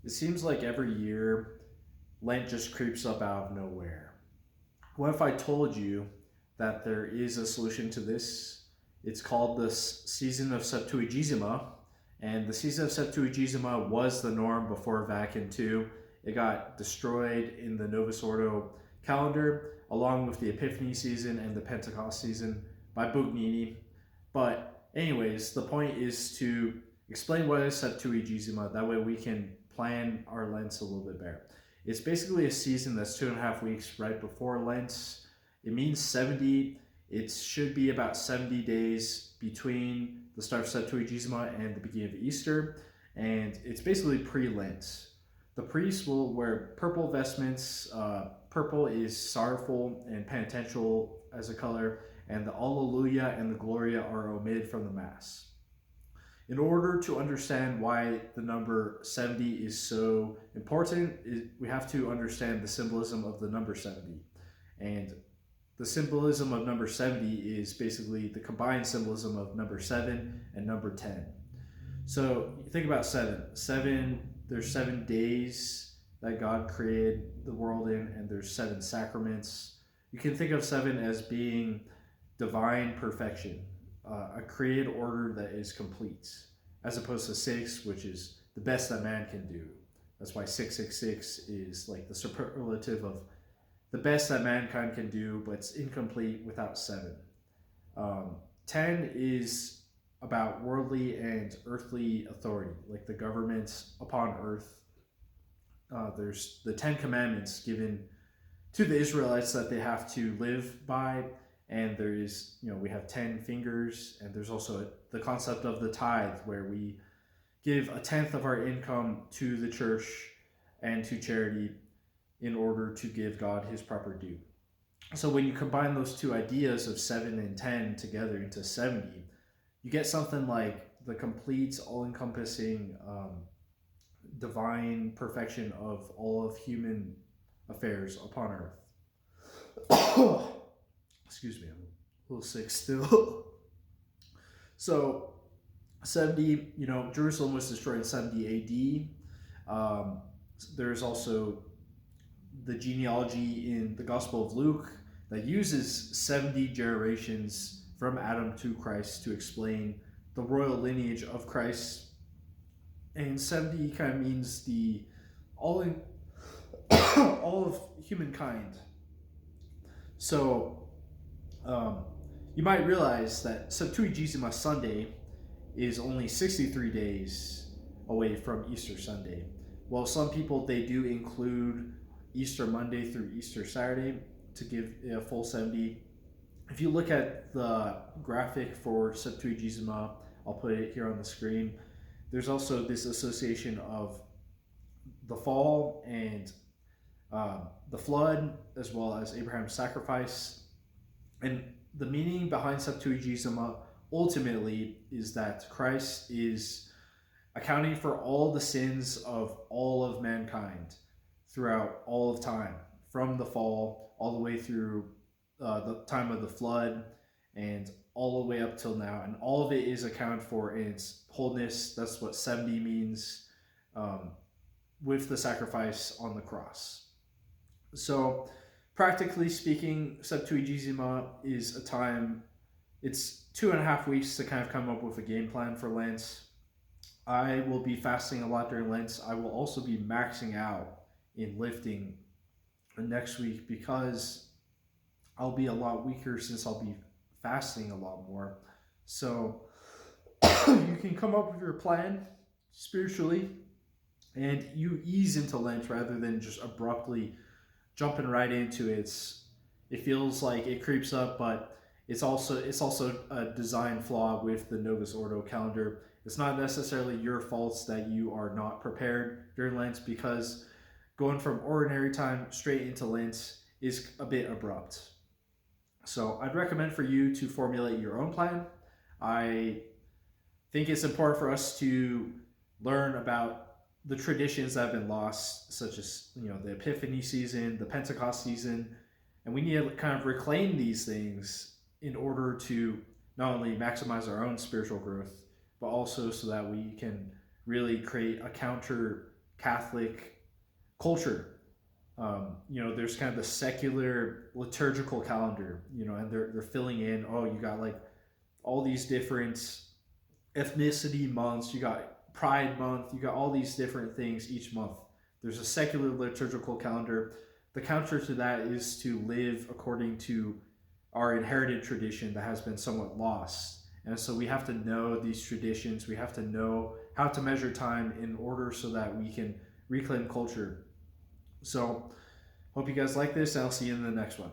It seems like every year Lent just creeps up out of nowhere. What if I told you that there is a solution to this? It's called the season of Septuagesima, and the season of Septuagesima was the norm before Vatican II. It got destroyed in the Novus Ordo calendar, along with the Epiphany season and the Pentecost season by Bugnini. But, anyways, the point is to explain what is Septuagesima. That way we can plan our Lents a little bit better. It's basically a season that's 2.5 weeks right before Lent. It means 70. It should be about 70 days between the start of Septuagesima and the beginning of Easter. And it's basically pre-Lent. The priests will wear purple vestments. Purple is sorrowful and penitential as a color, and the Alleluia and the Gloria are omitted from the Mass. In order to understand why the number 70 is so important, we have to understand the symbolism of the number 70. And the symbolism of number 70 is basically the combined symbolism of number 7 and number 10. So think about 7. 7, there's 7 days that God created the world in, and there's 7 sacraments. You can think of 7 as being divine perfection, a created order that is complete, as opposed to 6, which is the best that man can do. That's why 666 is like the superlative of the best that mankind can do, but it's incomplete without 7. 10 is about worldly and earthly authority, like the governments upon earth. There's the 10 Commandments given to the Israelites that they have to live by, and there is, we have 10 fingers, and there's also the concept of the tithe, where we give a tenth of our income to the church and to charity in order to give God his proper due. So when you combine those two ideas of 7 and 10 together into 70, you get something like the complete, all-encompassing divine perfection of all of human affairs upon earth. Excuse me, I'm a little sick still. So 70, Jerusalem was destroyed in 70 AD. There's also the genealogy in the Gospel of Luke that uses 70 generations from Adam to Christ to explain the royal lineage of Christ. And 70 kind of means the all of humankind. So you might realize that Septuagesima Sunday is only 63 days away from Easter Sunday. Well, some people, they do include Easter Monday through Easter Saturday to give a full 70. If you look at the graphic for Septuagesima, I'll put it here on the screen. There's also this association of the fall and the flood, as well as Abraham's sacrifice. And the meaning behind Septuagesima ultimately is that Christ is accounting for all the sins of all of mankind throughout all of time, from the fall all the way through the time of the flood and all the way up till now. And all of it is accounted for in its wholeness. That's what 70 means, with the sacrifice on the cross. So practically speaking, Septuagesima is a time, it's 2.5 weeks to kind of come up with a game plan for Lent. I will be fasting a lot during Lent. I will also be maxing out in lifting next week because I'll be a lot weaker since I'll be fasting a lot more. So you can come up with your plan spiritually and you ease into Lent rather than just abruptly jumping right into it. It feels like it creeps up, but it's also a design flaw with the Novus Ordo calendar. It's not necessarily your faults that you are not prepared during Lent, because going from ordinary time straight into Lent is a bit abrupt. So I'd recommend for you to formulate your own plan. I think it's important for us to learn about the traditions that have been lost, such as the Epiphany season, the Pentecost season, and we need to kind of reclaim these things in order to not only maximize our own spiritual growth, but also so that we can really create a Catholic culture. There's kind of the secular liturgical calendar, and they're filling in. Oh, you got like all these different ethnicity months. You got Pride Month. You got all these different things each month. There's a secular liturgical calendar. The counter to that is to live according to our inherited tradition that has been somewhat lost. And so we have to know these traditions. We have to know how to measure time in order so that we can reclaim culture. So, hope you guys like this. I'll see you in the next one.